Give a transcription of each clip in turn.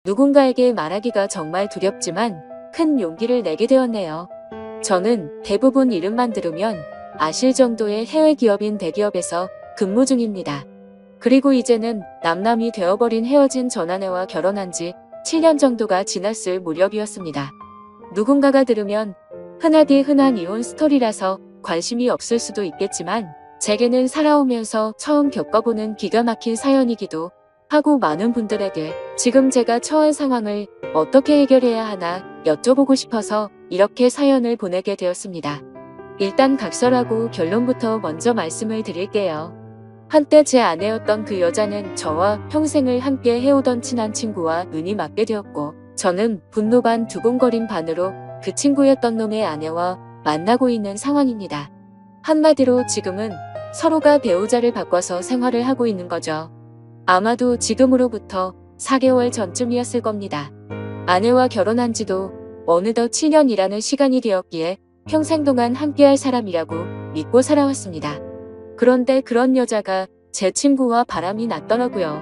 누군가에게 말하기가 정말 두렵지만 큰 용기를 내게 되었네요. 저는 대부분 이름만 들으면 아실 정도의 해외 기업인 대기업에서 근무 중입니다. 그리고 이제는 남남이 되어버린 헤어진 전 아내와 결혼한 지 7년 정도가 지났을 무렵이었습니다. 누군가가 들으면 흔하디 흔한 이혼 스토리라서 관심이 없을 수도 있겠지만 제게는 살아오면서 처음 겪어보는 기가 막힌 사연이기도 하고 많은 분들에게 지금 제가 처한 상황을 어떻게 해결해야 하나 여쭤보고 싶어서 이렇게 사연을 보내게 되었습니다. 일단 각설하고 결론부터 먼저 말씀을 드릴게요. 한때 제 아내였던 그 여자는 저와 평생을 함께 해오던 친한 친구와 눈이 맞게 되었고 저는 분노 반 두근거림 반으로 그 친구였던 놈의 아내와 만나고 있는 상황입니다. 한마디로 지금은 서로가 배우자를 바꿔서 생활을 하고 있는 거죠. 아마도 지금으로부터 4개월 전쯤이었을 겁니다. 아내와 결혼한 지도 어느덧 7년이라는 시간이 되었기에 평생 동안 함께할 사람이라고 믿고 살아왔습니다. 그런데 그런 여자가 제 친구와 바람이 났더라고요.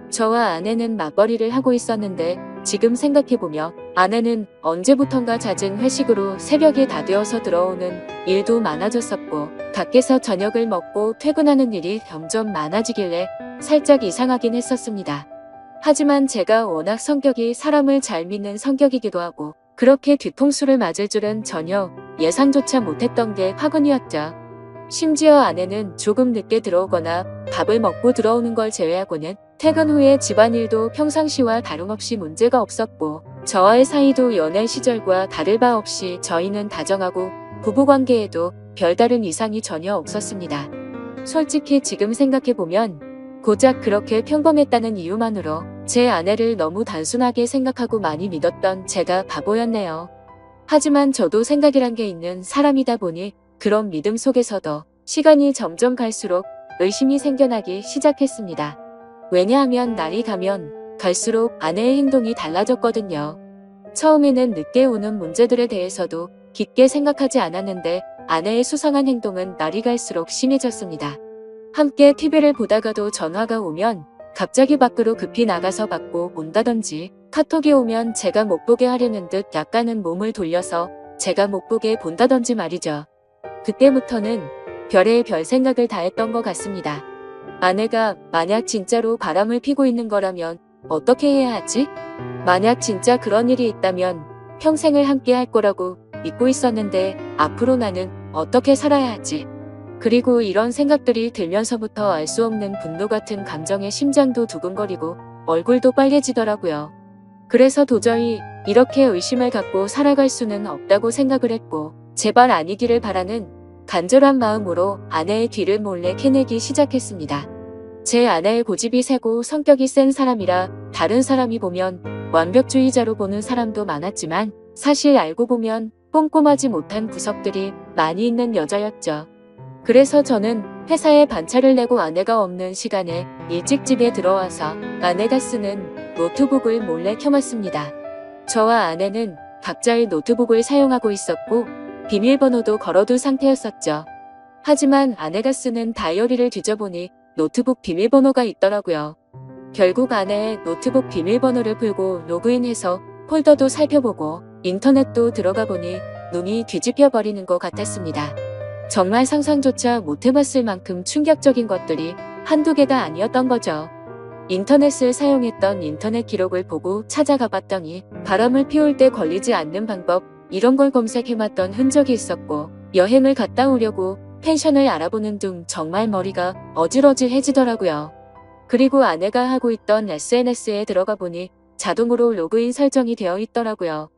저와 아내는 맞벌이를 하고 있었는데 지금 생각해보면 아내는 언제부턴가 잦은 회식으로 새벽이 다 되어서 들어오는 일도 많아졌었고 밖에서 저녁을 먹고 퇴근하는 일이 점점 많아지길래 살짝 이상하긴 했었습니다. 하지만 제가 워낙 성격이 사람을 잘 믿는 성격이기도 하고 그렇게 뒤통수를 맞을 줄은 전혀 예상조차 못했던 게 화근이었죠. 심지어 아내는 조금 늦게 들어오거나 밥을 먹고 들어오는 걸 제외하고는 퇴근 후에 집안일도 평상시와 다름없이 문제가 없었고 저와의 사이도 연애 시절과 다를 바 없이 저희는 다정하고 부부관계에도 별다른 이상이 전혀 없었습니다. 솔직히 지금 생각해보면 고작 그렇게 평범했다는 이유만으로 제 아내를 너무 단순하게 생각하고 많이 믿었던 제가 바보였네요. 하지만 저도 생각이란 게 있는 사람이다 보니 그런 믿음 속에서도 시간이 점점 갈수록 의심이 생겨나기 시작했습니다. 왜냐하면 날이 가면 갈수록 아내의 행동이 달라졌거든요. 처음에는 늦게 오는 문제들에 대해서도 깊게 생각하지 않았는데 아내의 수상한 행동은 날이 갈수록 심해졌습니다. 함께 TV를 보다가도 전화가 오면 갑자기 밖으로 급히 나가서 받고 온다든지 카톡이 오면 제가 못 보게 하려는 듯 약간은 몸을 돌려서 제가 못 보게 본다든지 말이죠. 그때부터는 별의 별 생각을 다 했던 것 같습니다. 아내가 만약 진짜로 바람을 피고 있는 거라면 어떻게 해야 하지? 만약 진짜 그런 일이 있다면 평생을 함께 할 거라고 믿고 있었는데 앞으로 나는 어떻게 살아야 하지? 그리고 이런 생각들이 들면서부터 알 수 없는 분노 같은 감정에 심장도 두근거리고 얼굴도 빨개지더라고요. 그래서 도저히 이렇게 의심을 갖고 살아갈 수는 없다고 생각을 했고 제발 아니기를 바라는 간절한 마음으로 아내의 뒤를 몰래 캐내기 시작했습니다. 제 아내의 고집이 세고 성격이 센 사람이라 다른 사람이 보면 완벽주의자로 보는 사람도 많았지만 사실 알고 보면 꼼꼼하지 못한 구석들이 많이 있는 여자였죠. 그래서 저는 회사에 반차를 내고 아내가 없는 시간에 일찍 집에 들어와서 아내가 쓰는 노트북을 몰래 켜봤습니다. 저와 아내는 각자의 노트북을 사용하고 있었고 비밀번호도 걸어둔 상태였었죠. 하지만 아내가 쓰는 다이어리를 뒤져보니 노트북 비밀번호가 있더라고요. 결국 아내의 노트북 비밀번호를 풀고 로그인해서 폴더도 살펴보고 인터넷도 들어가 보니 눈이 뒤집혀 버리는 것 같았습니다. 정말 상상조차 못해봤을 만큼 충격적인 것들이 한두 개가 아니었던 거죠. 인터넷을 사용했던 인터넷 기록을 보고 찾아가 봤더니 바람을 피울 때 걸리지 않는 방법 이런 걸 검색해봤던 흔적이 있었고 여행을 갔다 오려고 펜션을 알아보는 등 정말 머리가 어질어질해지더라고요. 그리고 아내가 하고 있던 SNS에 들어가 보니 자동으로 로그인 설정이 되어 있더라고요.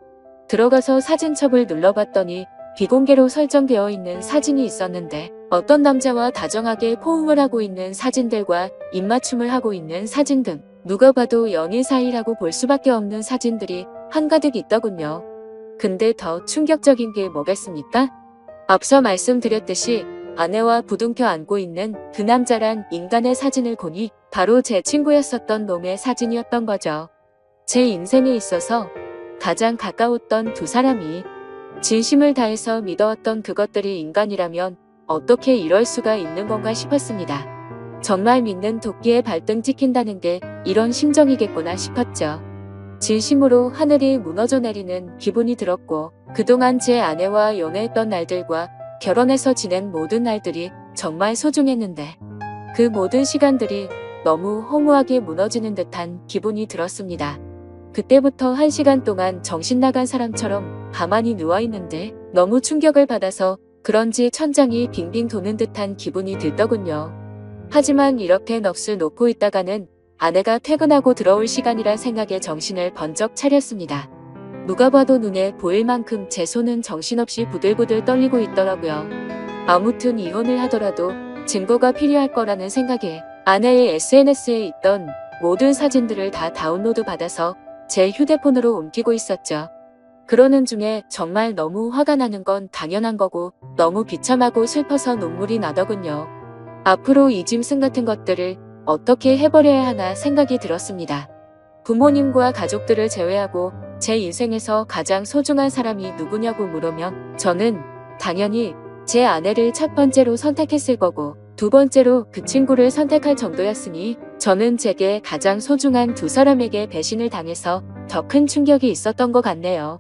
들어가서 사진첩을 눌러봤더니 비공개로 설정되어 있는 사진이 있었는데 어떤 남자와 다정하게 포옹을 하고 있는 사진들과 입맞춤을 하고 있는 사진 등 누가 봐도 연인 사이라고 볼 수밖에 없는 사진들이 한가득 있더군요. 근데 더 충격적인 게 뭐겠습니까? 앞서 말씀드렸듯이 아내와 부둥켜 안고 있는 그 남자란 인간의 사진을 보니 바로 제 친구였었던 놈의 사진이었던 거죠. 제 인생에 있어서 가장 가까웠던 두 사람이 진심을 다해서 믿어왔던 그것들이 인간이라면 어떻게 이럴 수가 있는 건가 싶었습니다. 정말 믿는 도끼에 발등 찍힌다는 게 이런 심정이겠구나 싶었죠. 진심으로 하늘이 무너져 내리는 기분이 들었고 그동안 제 아내와 연애했던 날들과 결혼해서 지낸 모든 날들이 정말 소중했는데 그 모든 시간들이 너무 허무하게 무너지는 듯한 기분이 들었습니다. 그때부터 1시간 동안 정신 나간 사람처럼 가만히 누워있는데 너무 충격을 받아서 그런지 천장이 빙빙 도는 듯한 기분이 들더군요. 하지만 이렇게 넋을 놓고 있다가는 아내가 퇴근하고 들어올 시간이란 생각에 정신을 번쩍 차렸습니다. 누가 봐도 눈에 보일 만큼 제 손은 정신없이 부들부들 떨리고 있더라고요. 아무튼 이혼을 하더라도 증거가 필요할 거라는 생각에 아내의 SNS에 있던 모든 사진들을 다 다운로드 받아서 제 휴대폰으로 옮기고 있었죠. 그러는 중에 정말 너무 화가 나는 건 당연한 거고 너무 비참하고 슬퍼서 눈물이 나더군요. 앞으로 이 짐승 같은 것들을 어떻게 해버려야 하나 생각이 들었습니다. 부모님과 가족들을 제외하고 제 인생에서 가장 소중한 사람이 누구냐고 물으면 저는 당연히 제 아내를 첫 번째로 선택했을 거고 두 번째로 그 친구를 선택할 정도였으니 저는 제게 가장 소중한 두 사람에게 배신을 당해서 더 큰 충격이 있었던 것 같네요.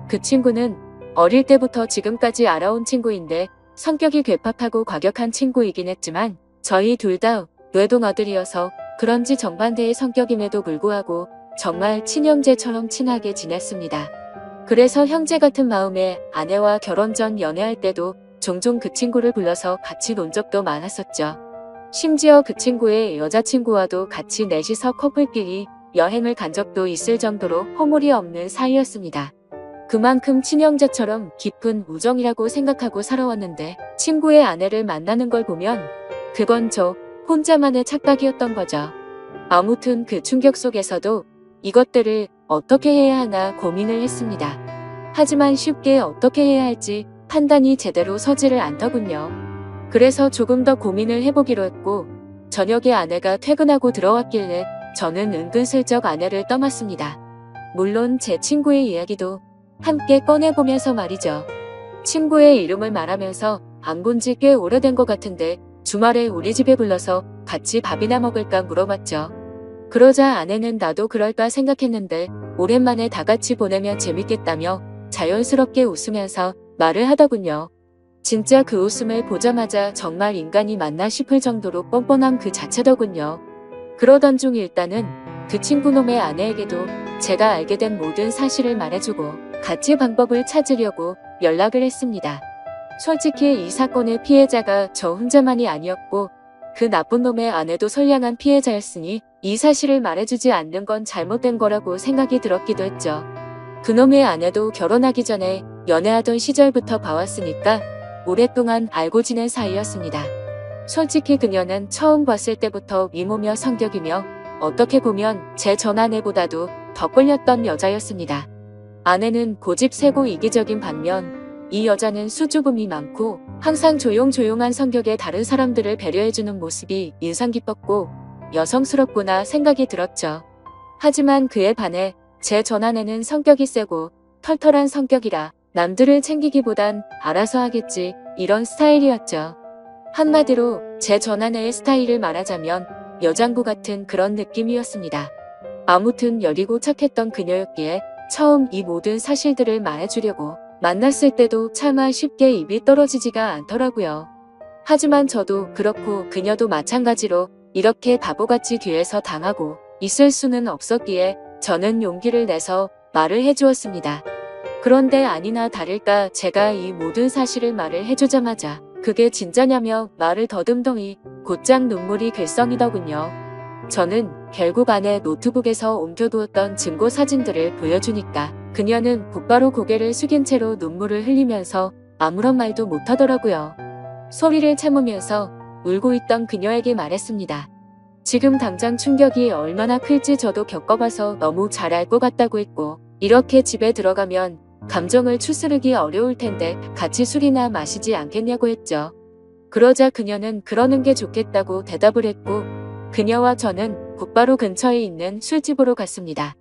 그 친구는 어릴 때부터 지금까지 알아온 친구인데 성격이 괴팍하고 과격한 친구이긴 했지만 저희 둘 다 외동아들이어서 그런지 정반대의 성격임에도 불구하고 정말 친형제처럼 친하게 지냈습니다. 그래서 형제 같은 마음에 아내와 결혼 전 연애할 때도 종종 그 친구를 불러서 같이 논 적도 많았었죠. 심지어 그 친구의 여자친구와도 같이 넷이서 커플끼리 여행을 간 적도 있을 정도로 허물이 없는 사이였습니다. 그만큼 친형제처럼 깊은 우정이라고 생각하고 살아왔는데 친구의 아내를 만나는 걸 보면 그건 저 혼자만의 착각이었던 거죠. 아무튼 그 충격 속에서도 이것들을 어떻게 해야 하나 고민을 했습니다. 하지만 쉽게 어떻게 해야 할지 판단이 제대로 서지를 않더군요. 그래서 조금 더 고민을 해보기로 했고 저녁에 아내가 퇴근하고 들어왔길래 저는 은근슬쩍 아내를 떠났습니다. 물론 제 친구의 이야기도 함께 꺼내보면서 말이죠. 친구의 이름을 말하면서 안 본 지 꽤 오래된 것 같은데 주말에 우리 집에 불러서 같이 밥이나 먹을까 물어봤죠. 그러자 아내는 나도 그럴까 생각했는데 오랜만에 다 같이 보내면 재밌겠다며 자연스럽게 웃으면서 말을 하더군요. 진짜 그 웃음을 보자마자 정말 인간이 맞나 싶을 정도로 뻔뻔함 그 자체더군요. 그러던 중 일단은 그 친구놈의 아내에게도 제가 알게 된 모든 사실을 말해주고 같이 방법을 찾으려고 연락을 했습니다. 솔직히 이 사건의 피해자가 저 혼자만이 아니었고 그 나쁜 놈의 아내도 선량한 피해자였으니 이 사실을 말해주지 않는 건 잘못된 거라고 생각이 들었기도 했죠. 그놈의 아내도 결혼하기 전에 연애하던 시절부터 봐왔으니까 오랫동안 알고 지낸 사이였습니다. 솔직히 그녀는 처음 봤을 때부터 미모며 성격이며 어떻게 보면 제 전아내보다도 더 끌렸던 여자였습니다. 아내는 고집세고 이기적인 반면 이 여자는 수줍음이 많고 항상 조용조용한 성격의 다른 사람들을 배려해주는 모습이 인상 깊었고 여성스럽구나 생각이 들었죠. 하지만 그에 반해 제 전아내는 성격이 세고 털털한 성격이라 남들을 챙기기보단 알아서 하겠지 이런 스타일이었죠. 한마디로 제 전아내의 스타일을 말하자면 여장부 같은 그런 느낌이었습니다. 아무튼 여리고 착했던 그녀였기에 처음 이 모든 사실들을 말해주려고 만났을 때도 차마 쉽게 입이 떨어지지가 않더라고요. 하지만 저도 그렇고 그녀도 마찬가지로 이렇게 바보같이 뒤에서 당하고 있을 수는 없었기에 저는 용기를 내서 말을 해주었습니다. 그런데 아니나 다를까 제가 이 모든 사실을 말을 해주자마자 그게 진짜냐며 말을 더듬더니 곧장 눈물이 글썽이더군요. 저는 결국 아내 노트북에서 옮겨두었던 증거 사진들을 보여주니까 그녀는 곧바로 고개를 숙인 채로 눈물을 흘리면서 아무런 말도 못하더라고요. 소리를 참으면서 울고 있던 그녀에게 말했습니다. 지금 당장 충격이 얼마나 클지 저도 겪어봐서 너무 잘 알 것 같다고 했고 이렇게 집에 들어가면 감정을 추스르기 어려울 텐데 같이 술이나 마시지 않겠냐고 했죠. 그러자 그녀는 그러는 게 좋겠다고 대답을 했고 그녀와 저는 곧바로 근처에 있는 술집으로 갔습니다.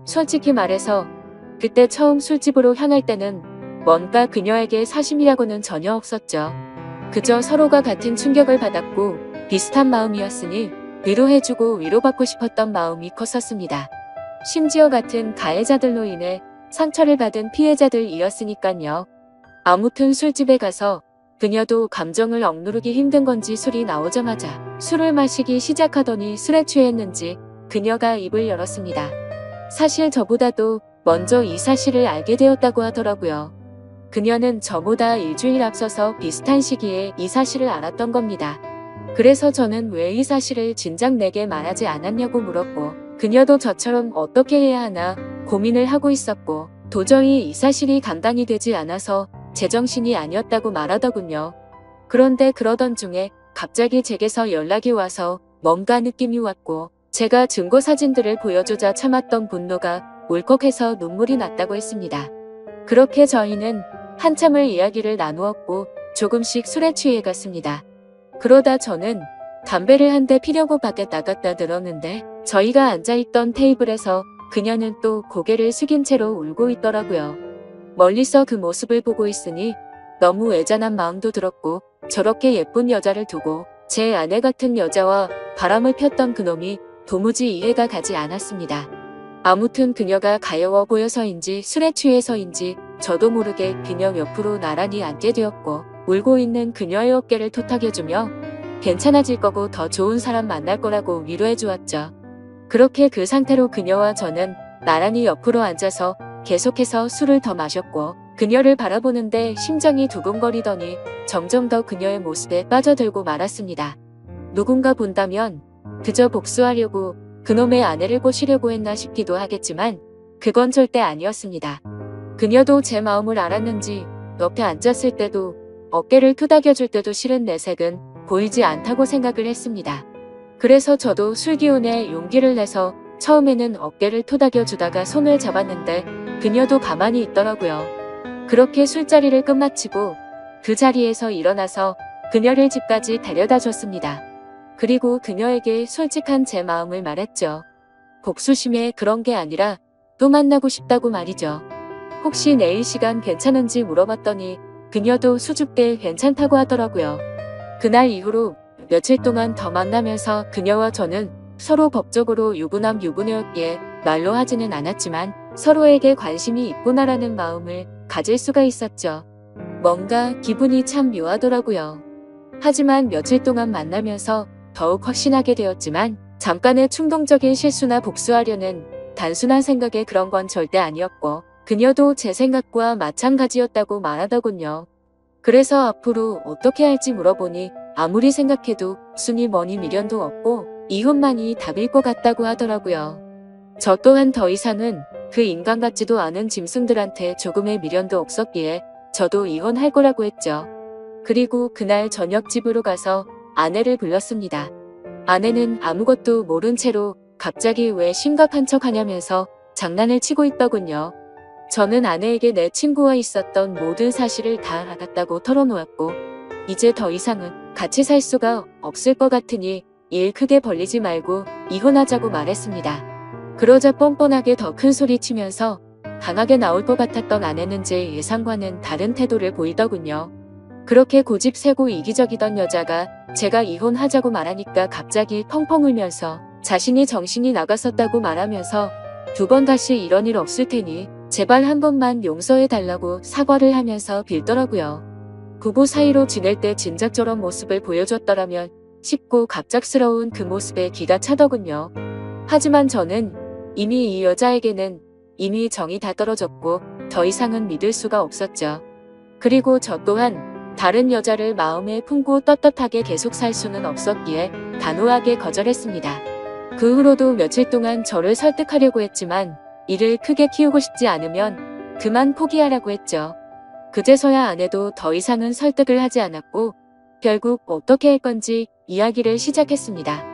솔직히 말해서 그때 처음 술집으로 향할 때는 뭔가 그녀에게 사심이라고는 전혀 없었죠. 그저 서로가 같은 충격을 받았고 비슷한 마음이었으니 위로해주고 위로받고 싶었던 마음이 컸었습니다. 심지어 같은 가해자들로 인해 상처를 받은 피해자들이었으니깐요. 아무튼 술집에 가서 그녀도 감정을 억누르기 힘든 건지 술이 나오자마자 술을 마시기 시작하더니 술에 취했는지 그녀가 입을 열었습니다. 사실 저보다도 먼저 이 사실을 알게 되었다고 하더라고요. 그녀는 저보다 일주일 앞서서 비슷한 시기에 이 사실을 알았던 겁니다. 그래서 저는 왜 이 사실을 진작 내게 말하지 않았냐고 물었고, 그녀도 저처럼 어떻게 해야 하나 고민을 하고 있었고, 도저히 이 사실이 감당이 되지 않아서 제정신이 아니었다고 말하더군요. 그런데 그러던 중에 갑자기 제게서 연락이 와서 뭔가 느낌이 왔고, 제가 증거 사진들을 보여주자 참았던 분노가 울컥해서 눈물이 났다고 했습니다. 그렇게 저희는 한참을 이야기를 나누었고 조금씩 술에 취해 갔습니다. 그러다 저는 담배를 한 대 피려고 밖에 나갔다 들었는데 저희가 앉아있던 테이블에서 그녀는 또 고개를 숙인 채로 울고 있더라고요. 멀리서 그 모습을 보고 있으니 너무 애잔한 마음도 들었고, 저렇게 예쁜 여자를 두고 제 아내 같은 여자와 바람을 폈던 그놈이 도무지 이해가 가지 않았습니다. 아무튼 그녀가 가여워 보여서인지 술에 취해서인지 저도 모르게 그녀 옆으로 나란히 앉게 되었고, 울고 있는 그녀의 어깨를 토닥여주며 괜찮아질 거고 더 좋은 사람 만날 거라고 위로해 주었죠. 그렇게 그 상태로 그녀와 저는 나란히 옆으로 앉아서 계속해서 술을 더 마셨고, 그녀를 바라보는데 심장이 두근거리더니 점점 더 그녀의 모습에 빠져들고 말았습니다. 누군가 본다면 그저 복수하려고 그놈의 아내를 꼬시려고 했나 싶기도 하겠지만 그건 절대 아니었습니다. 그녀도 제 마음을 알았는지 옆에 앉았을 때도 어깨를 토닥여줄 때도 싫은 내색은 보이지 않다고 생각을 했습니다. 그래서 저도 술기운에 용기를 내서 처음에는 어깨를 토닥여주다가 손을 잡았는데 그녀도 가만히 있더라고요. 그렇게 술자리를 끝마치고 그 자리에서 일어나서 그녀를 집까지 데려다 줬습니다. 그리고 그녀에게 솔직한 제 마음을 말했죠. 복수심에 그런 게 아니라 또 만나고 싶다고 말이죠. 혹시 내일 시간 괜찮은지 물어봤더니 그녀도 수줍게 괜찮다고 하더라고요. 그날 이후로 며칠 동안 더 만나면서 그녀와 저는 서로 법적으로 유부남 유부녀였기에 말로 하지는 않았지만 서로에게 관심이 있구나라는 마음을 가질 수가 있었죠. 뭔가 기분이 참 묘하더라고요. 하지만 며칠 동안 만나면서 더욱 확신하게 되었지만 잠깐의 충동적인 실수나 복수하려는 단순한 생각에 그런 건 절대 아니었고, 그녀도 제 생각과 마찬가지였다고 말하더군요. 그래서 앞으로 어떻게 할지 물어보니 아무리 생각해도 순이 뭐니 미련도 없고 이혼만이 답일 것 같다고 하더라고요. 저 또한 더 이상은 그 인간 같지도 않은 짐승들한테 조금의 미련도 없었기에 저도 이혼할 거라고 했죠. 그리고 그날 저녁 집으로 가서 아내를 불렀습니다. 아내는 아무것도 모른 채로 갑자기 왜 심각한 척 하냐면서 장난을 치고 있더군요. 저는 아내에게 내 친구와 있었던 모든 사실을 다 알았다고 털어놓았고, 이제 더 이상은 같이 살 수가 없을 것 같으니 일 크게 벌리지 말고 이혼하자고 말했습니다. 그러자 뻔뻔하게 더 큰 소리 치면서 강하게 나올 것 같았던 아내는 제 예상과는 다른 태도를 보이더군요. 그렇게 고집세고 이기적이던 여자가 제가 이혼하자고 말하니까 갑자기 펑펑 울면서 자신이 정신이 나갔었다고 말하면서 두 번 다시 이런 일 없을 테니 제발 한 번만 용서해달라고 사과를 하면서 빌더라고요. 부부 사이로 지낼 때 진작 저런 모습을 보여줬더라면 싶고 갑작스러운 그 모습에 기가 차더군요. 하지만 저는 이미 이 여자에게는 이미 정이 다 떨어졌고 더 이상은 믿을 수가 없었죠. 그리고 저 또한 다른 여자를 마음에 품고 떳떳하게 계속 살 수는 없었기에 단호하게 거절했습니다. 그 후로도 며칠 동안 저를 설득하려고 했지만 일을 크게 키우고 싶지 않으면 그만 포기하라고 했죠. 그제서야 아내도 더 이상은 설득을 하지 않았고 결국 어떻게 할 건지 이야기를 시작했습니다.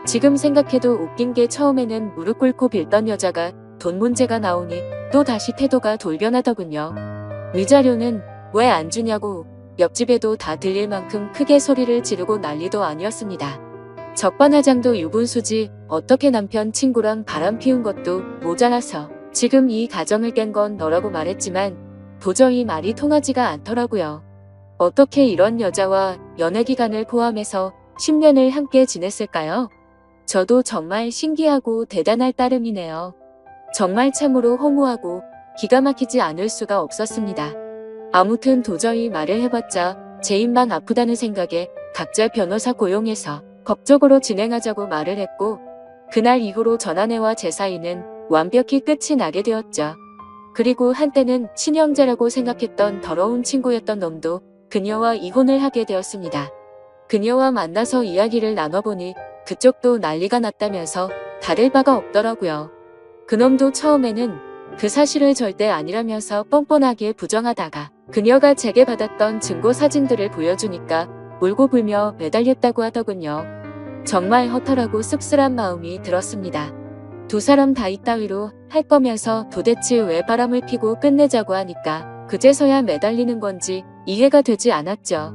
지금 생각해도 웃긴 게 처음에는 무릎 꿇고 빌던 여자가 돈 문제가 나오니 또 다시 태도가 돌변하더군요. 위자료는 왜 안 주냐고 옆집에도 다 들릴 만큼 크게 소리를 지르고 난리도 아니었습니다. 적반하장도 유분수지 어떻게 남편 친구랑 바람 피운 것도 모자라서 지금 이 가정을 깬 건 너라고 말했지만 도저히 말이 통하지가 않더라고요. 어떻게 이런 여자와 연애기간을 포함해서 10년을 함께 지냈을까요? 저도 정말 신기하고 대단할 따름이네요. 정말 참으로 허무하고 기가 막히지 않을 수가 없었습니다. 아무튼 도저히 말을 해봤자 제 입만 아프다는 생각에 각자 변호사 고용해서 법적으로 진행하자고 말을 했고, 그날 이후로 전아내와 제 사이는 완벽히 끝이 나게 되었죠. 그리고 한때는 친형제라고 생각했던 더러운 친구였던 놈도 그녀와 이혼을 하게 되었습니다. 그녀와 만나서 이야기를 나눠보니 그쪽도 난리가 났다면서 다를 바가 없더라고요. 그놈도 처음에는 그 사실을 절대 아니라면서 뻔뻔하게 부정하다가 그녀가 제게 받았던 증거 사진들을 보여주니까 울고 불며 매달렸다고 하더군요. 정말 허탈하고 씁쓸한 마음이 들었습니다. 두 사람 다 이따위로 할 거면서 도대체 왜 바람을 피고 끝내자고 하니까 그제서야 매달리는 건지 이해가 되지 않았죠.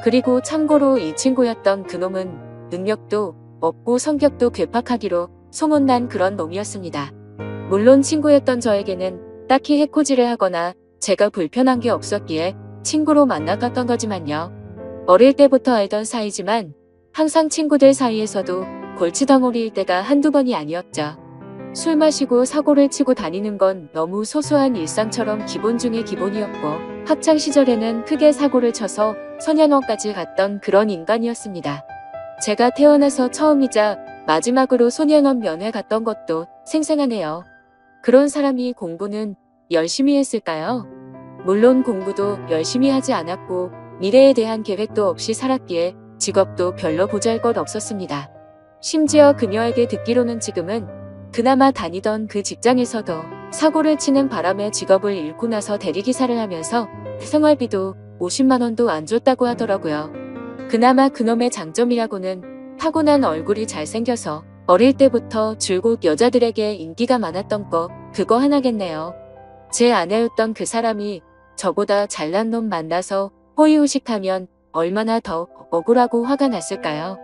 그리고 참고로 이 친구였던 그놈은 능력도 없고 성격도 괴팍하기로 소문난 그런 놈이었습니다. 물론 친구였던 저에게는 딱히 해코지를 하거나 제가 불편한 게 없었기에 친구로 만나갔던 거지만요. 어릴 때부터 알던 사이지만 항상 친구들 사이에서도 골치덩어리일 때가 한두 번이 아니었죠. 술 마시고 사고를 치고 다니는 건 너무 소소한 일상처럼 기본 중의 기본이었고, 학창 시절에는 크게 사고를 쳐서 소년원까지 갔던 그런 인간이었습니다. 제가 태어나서 처음이자 마지막으로 소년원 면회 갔던 것도 생생하네요. 그런 사람이 공부는 열심히 했을까요? 물론 공부도 열심히 하지 않았고 미래에 대한 계획도 없이 살았기에 직업도 별로 보잘것없었습니다. 심지어 그녀에게 듣기로는 지금은 그나마 다니던 그 직장에서도 사고를 치는 바람에 직업을 잃고 나서 대리기사를 하면서 생활비도 50만 원도 안 줬다고 하더라고요. 그나마 그놈의 장점이라고는 타고난 얼굴이 잘생겨서 어릴 때부터 줄곧 여자들에게 인기가 많았던 거, 그거 하나겠네요. 제 아내였던 그 사람이 저보다 잘난 놈 만나서 호의호식하면 얼마나 더 억울하고 화가 났을까요?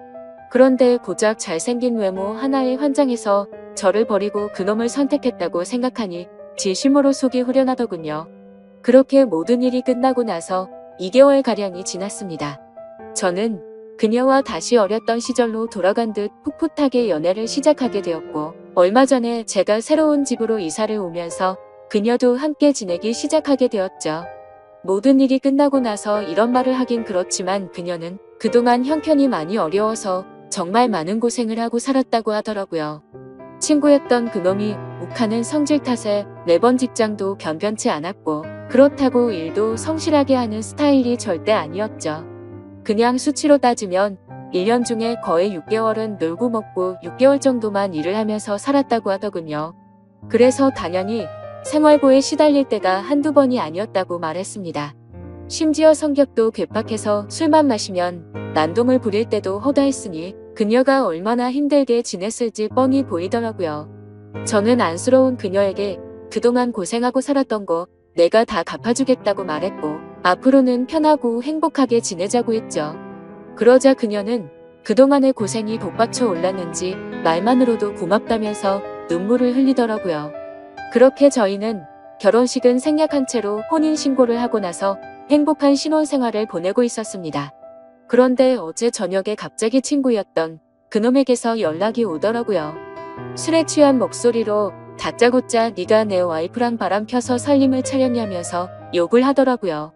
그런데 고작 잘생긴 외모 하나에 환장해서 저를 버리고 그놈을 선택했다고 생각하니 진심으로 속이 후련하더군요. 그렇게 모든 일이 끝나고 나서 2개월가량이 지났습니다. 저는 그녀와 다시 어렸던 시절로 돌아간 듯 풋풋하게 연애를 시작하게 되었고, 얼마 전에 제가 새로운 집으로 이사를 오면서 그녀도 함께 지내기 시작하게 되었죠. 모든 일이 끝나고 나서 이런 말을 하긴 그렇지만 그녀는 그동안 형편이 많이 어려워서 정말 많은 고생을 하고 살았다고 하더라고요. 친구였던 그놈이 욱하는 성질 탓에 매번 직장도 변변치 않았고, 그렇다고 일도 성실하게 하는 스타일이 절대 아니었죠. 그냥 수치로 따지면 1년 중에 거의 6개월은 놀고 먹고 6개월 정도만 일을 하면서 살았다고 하더군요. 그래서 당연히 생활고에 시달릴 때가 한두 번이 아니었다고 말했습니다. 심지어 성격도 괴팍해서 술만 마시면 난동을 부릴 때도 허다했으니 그녀가 얼마나 힘들게 지냈을지 뻔히 보이더라고요. 저는 안쓰러운 그녀에게 그동안 고생하고 살았던 거 내가 다 갚아주겠다고 말했고, 앞으로는 편하고 행복하게 지내자고 했죠. 그러자 그녀는 그동안의 고생이 복받쳐 올랐는지 말만으로도 고맙다면서 눈물을 흘리더라고요. 그렇게 저희는 결혼식은 생략한 채로 혼인신고를 하고 나서 행복한 신혼생활을 보내고 있었습니다. 그런데 어제 저녁에 갑자기 친구였던 그놈에게서 연락이 오더라고요. 술에 취한 목소리로 다짜고짜 네가 내 와이프랑 바람 펴서 살림을 차렸냐면서 욕을 하더라고요.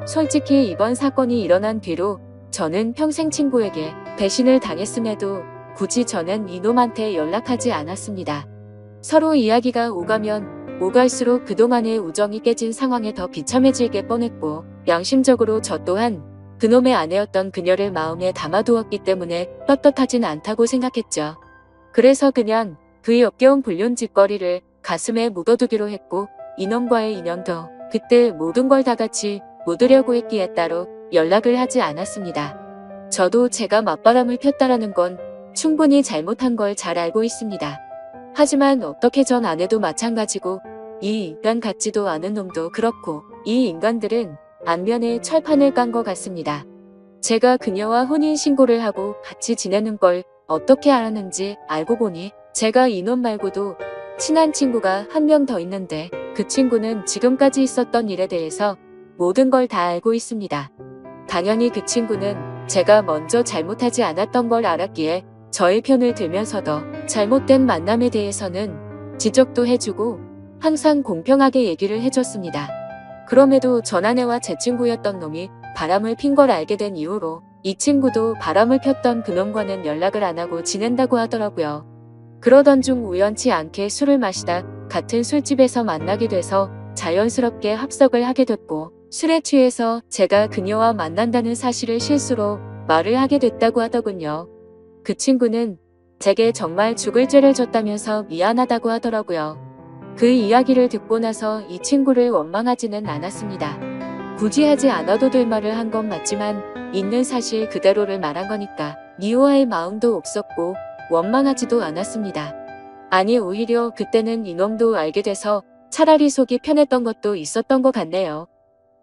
솔직히 이번 사건이 일어난 뒤로 저는 평생 친구에게 배신을 당했음에도 굳이 저는 이놈한테 연락하지 않았습니다. 서로 이야기가 오가면 오갈수록 그동안의 우정이 깨진 상황에 더 비참해지게 뻔했고, 양심적으로 저 또한 그놈의 아내였던 그녀를 마음에 담아두었기 때문에 떳떳하진 않다고 생각했죠. 그래서 그냥 그 역겨운 불륜짓거리를 가슴에 묻어두기로 했고, 이놈과의 인연도 그때 모든 걸 다 같이 묻으려고 했기에 따로 연락을 하지 않았습니다. 저도 제가 맞바람을 폈다라는 건 충분히 잘못한 걸 잘 알고 있습니다. 하지만 어떻게 전 아내도 마찬가지고 이 인간 같지도 않은 놈도 그렇고, 이 인간들은 안면에 철판을 깐 것 같습니다. 제가 그녀와 혼인신고를 하고 같이 지내는 걸 어떻게 알았는지 알고 보니 제가 이놈 말고도 친한 친구가 한 명 더 있는데, 그 친구는 지금까지 있었던 일에 대해서 모든 걸 다 알고 있습니다. 당연히 그 친구는 제가 먼저 잘못하지 않았던 걸 알았기에 저의 편을 들면서도 잘못된 만남에 대해서는 지적도 해주고 항상 공평하게 얘기를 해줬습니다. 그럼에도 전 아내와 제 친구였던 놈이 바람을 핀 걸 알게 된 이후로 이 친구도 바람을 폈던 그놈과는 연락을 안 하고 지낸다고 하더라고요. 그러던 중 우연치 않게 술을 마시다 같은 술집에서 만나게 돼서 자연스럽게 합석을 하게 됐고, 술에 취해서 제가 그녀와 만난다는 사실을 실수로 말을 하게 됐다고 하더군요. 그 친구는 제게 정말 죽을 죄를 졌다면서 미안하다고 하더라고요. 그 이야기를 듣고 나서 이 친구를 원망하지는 않았습니다. 굳이 하지 않아도 될 말을 한 건 맞지만 있는 사실 그대로를 말한 거니까 미워할 마음도 없었고 원망하지도 않았습니다. 아니, 오히려 그때는 이놈도 알게 돼서 차라리 속이 편했던 것도 있었던 것 같네요.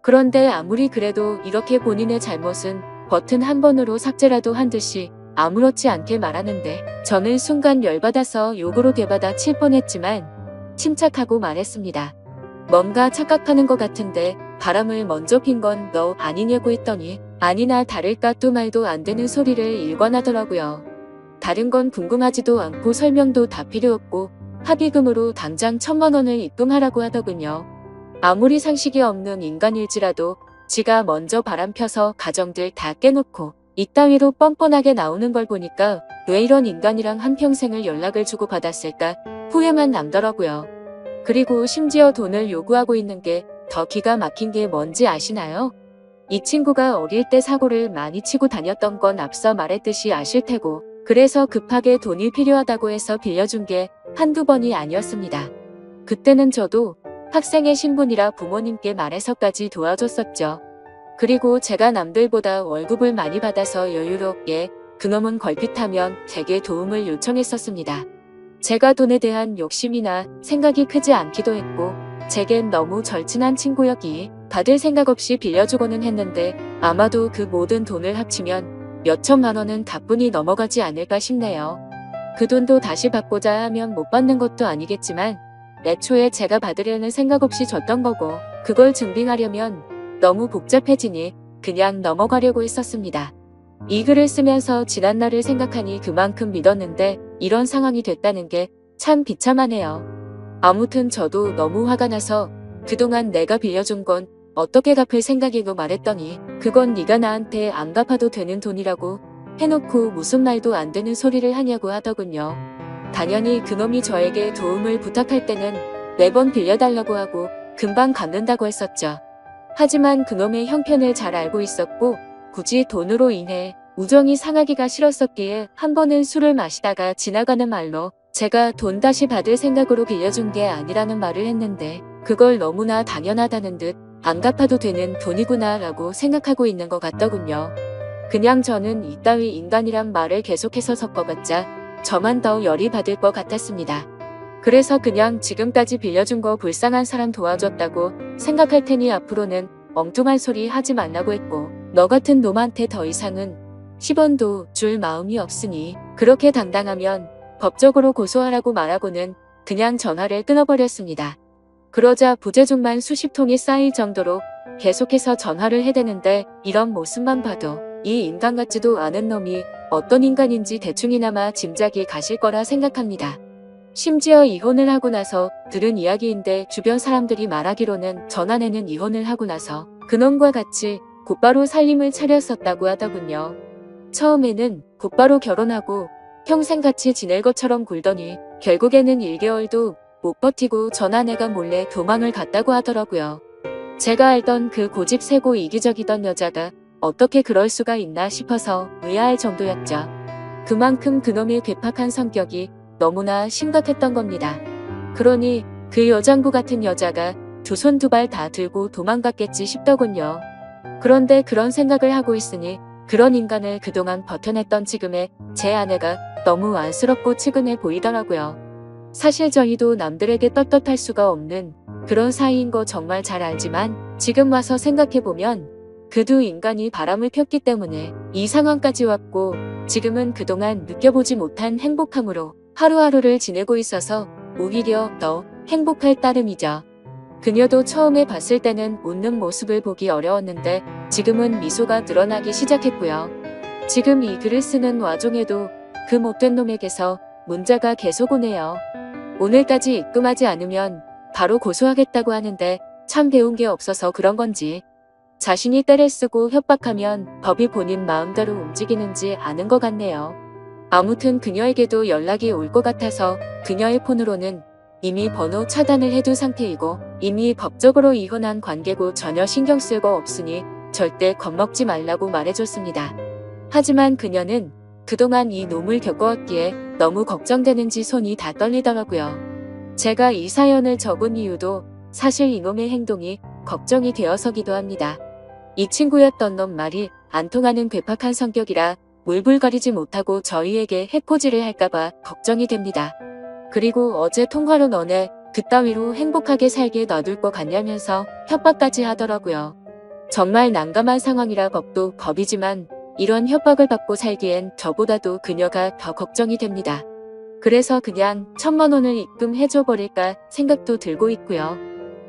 그런데 아무리 그래도 이렇게 본인의 잘못은 버튼 한 번으로 삭제라도 한 듯이 아무렇지 않게 말하는데 저는 순간 열받아서 욕으로 되받아 칠 뻔했지만 침착하고 말했습니다. 뭔가 착각하는 것 같은데 바람을 먼저 핀 건 너 아니냐고 했더니 아니나 다를까 또 말도 안 되는 소리를 일관하더라고요. 다른 건 궁금하지도 않고 설명도 다 필요 없고 합의금으로 당장 1,000만 원을 입금하라고 하더군요. 아무리 상식이 없는 인간일지라도 지가 먼저 바람 펴서 가정들 다 깨놓고 이따위로 뻔뻔하게 나오는 걸 보니까 왜 이런 인간이랑 한평생을 연락을 주고 받았을까 후회만 남더라고요. 그리고 심지어 돈을 요구하고 있는 게 더 기가 막힌 게 뭔지 아시나요? 이 친구가 어릴 때 사고를 많이 치고 다녔던 건 앞서 말했듯이 아실 테고, 그래서 급하게 돈이 필요하다고 해서 빌려준 게 한두 번이 아니었습니다. 그때는 저도 학생의 신분이라 부모님께 말해서까지 도와줬었죠. 그리고 제가 남들보다 월급을 많이 받아서 여유롭게 그놈은 걸핏하면 제게 도움을 요청했었습니다. 제가 돈에 대한 욕심이나 생각이 크지 않기도 했고 제겐 너무 절친한 친구였기에 받을 생각 없이 빌려주고는 했는데 아마도 그 모든 돈을 합치면 몇 천만 원은 가뿐히 넘어가지 않을까 싶네요. 그 돈도 다시 받고자 하면 못 받는 것도 아니겠지만 애초에 제가 받으려는 생각 없이 줬던 거고 그걸 증빙하려면 너무 복잡해지니 그냥 넘어가려고 했었습니다. 이 글을 쓰면서 지난 날을 생각하니 그만큼 믿었는데 이런 상황이 됐다는 게 참 비참하네요. 아무튼 저도 너무 화가 나서 그동안 내가 빌려준 건 어떻게 갚을 생각이고 말했더니 그건 네가 나한테 안 갚아도 되는 돈이라고 해놓고 무슨 말도 안 되는 소리를 하냐고 하더군요. 당연히 그놈이 저에게 도움을 부탁할 때는 매번 빌려달라고 하고 금방 갚는다고 했었죠. 하지만 그놈의 형편을 잘 알고 있었고 굳이 돈으로 인해 우정이 상하기가 싫었었기에 한 번은 술을 마시다가 지나가는 말로 제가 돈 다시 받을 생각으로 빌려준 게 아니라는 말을 했는데 그걸 너무나 당연하다는 듯 안 갚아도 되는 돈이구나 라고 생각하고 있는 것 같더군요. 그냥 저는 이따위 인간이란 말을 계속해서 섞어봤자 저만 더 열이 받을 것 같았습니다. 그래서 그냥 지금까지 빌려준 거 불쌍한 사람 도와줬다고 생각할 테니 앞으로는 엉뚱한 소리 하지 말라고 했고 너 같은 놈한테 더 이상은 10원도 줄 마음이 없으니 그렇게 당당하면 법적으로 고소하라고 말하고는 그냥 전화를 끊어버렸습니다. 그러자 부재중만 수십 통이 쌓일 정도로 계속해서 전화를 해대는데 이런 모습만 봐도 이 인간 같지도 않은 놈이 어떤 인간인지 대충이나마 짐작이 가실 거라 생각합니다. 심지어 이혼을 하고 나서 들은 이야기인데 주변 사람들이 말하기로는 전 아내는 이혼을 하고 나서 그놈과 같이 곧바로 살림을 차렸었다고 하더군요. 처음에는 곧바로 결혼하고 평생 같이 지낼 것처럼 굴더니 결국에는 1개월도 못 버티고 전 아내가 몰래 도망을 갔다고 하더라고요. 제가 알던 그 고집세고 이기적이던 여자가 어떻게 그럴 수가 있나 싶어서 의아할 정도였죠. 그만큼 그놈의 괴팍한 성격이 너무나 심각했던 겁니다. 그러니 그 여장부 같은 여자가 두 손 두 발 다 들고 도망갔겠지 싶더군요. 그런데 그런 생각을 하고 있으니 그런 인간을 그동안 버텨냈던 지금의 제 아내가 너무 안쓰럽고 측은해 보이더라고요. 사실 저희도 남들에게 떳떳할 수가 없는 그런 사이인 거 정말 잘 알지만 지금 와서 생각해보면 그 두 인간이 바람을 폈기 때문에 이 상황까지 왔고 지금은 그동안 느껴보지 못한 행복함으로 하루하루를 지내고 있어서 오히려 더 행복할 따름이죠. 그녀도 처음에 봤을 때는 웃는 모습을 보기 어려웠는데 지금은 미소가 늘어나기 시작했고요. 지금 이 글을 쓰는 와중에도 그 못된 놈에게서 문자가 계속 오네요. 오늘까지 입금하지 않으면 바로 고소하겠다고 하는데 참 배운 게 없어서 그런 건지 자신이 떼를 쓰고 협박하면 법이 본인 마음대로 움직이는지 아는 것 같네요. 아무튼 그녀에게도 연락이 올 것 같아서 그녀의 폰으로는 이미 번호 차단을 해둔 상태이고 이미 법적으로 이혼한 관계고 전혀 신경 쓸 거 없으니 절대 겁먹지 말라고 말해줬습니다. 하지만 그녀는 그동안 이 놈을 겪어왔기에 너무 걱정되는지 손이 다 떨리더라고요. 제가 이 사연을 적은 이유도 사실 이놈의 행동이 걱정이 되어서기도 합니다. 이 친구였던 놈 말이 안 통하는 괴팍한 성격이라 물불거리지 못하고 저희에게 해코지를 할까봐 걱정이 됩니다. 그리고 어제 통화로 너네 그따위로 행복하게 살게 놔둘 것 같냐면서 협박까지 하더라고요. 정말 난감한 상황이라 법도 법이지만 이런 협박을 받고 살기엔 저보다도 그녀가 더 걱정이 됩니다. 그래서 그냥 1,000만 원을 입금해줘 버릴까 생각도 들고 있고요.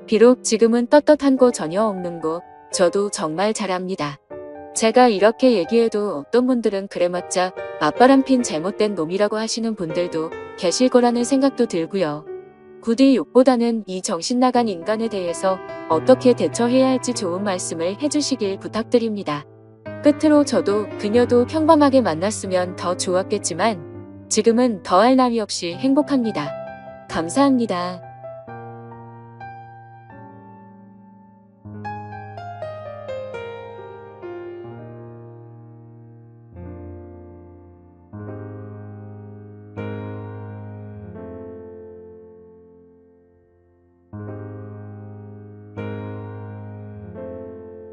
비록 지금은 떳떳한 거 전혀 없는 거 저도 정말 잘 압니다. 제가 이렇게 얘기해도 어떤 분들은 그래봤자 맞바람핀 잘못된 놈이라고 하시는 분들도 계실 거라는 생각도 들고요. 부디 욕보다는 이 정신나간 인간에 대해서 어떻게 대처해야 할지 좋은 말씀을 해주시길 부탁드립니다. 끝으로 저도 그녀도 평범하게 만났으면 더 좋았겠지만 지금은 더할 나위 없이 행복합니다. 감사합니다.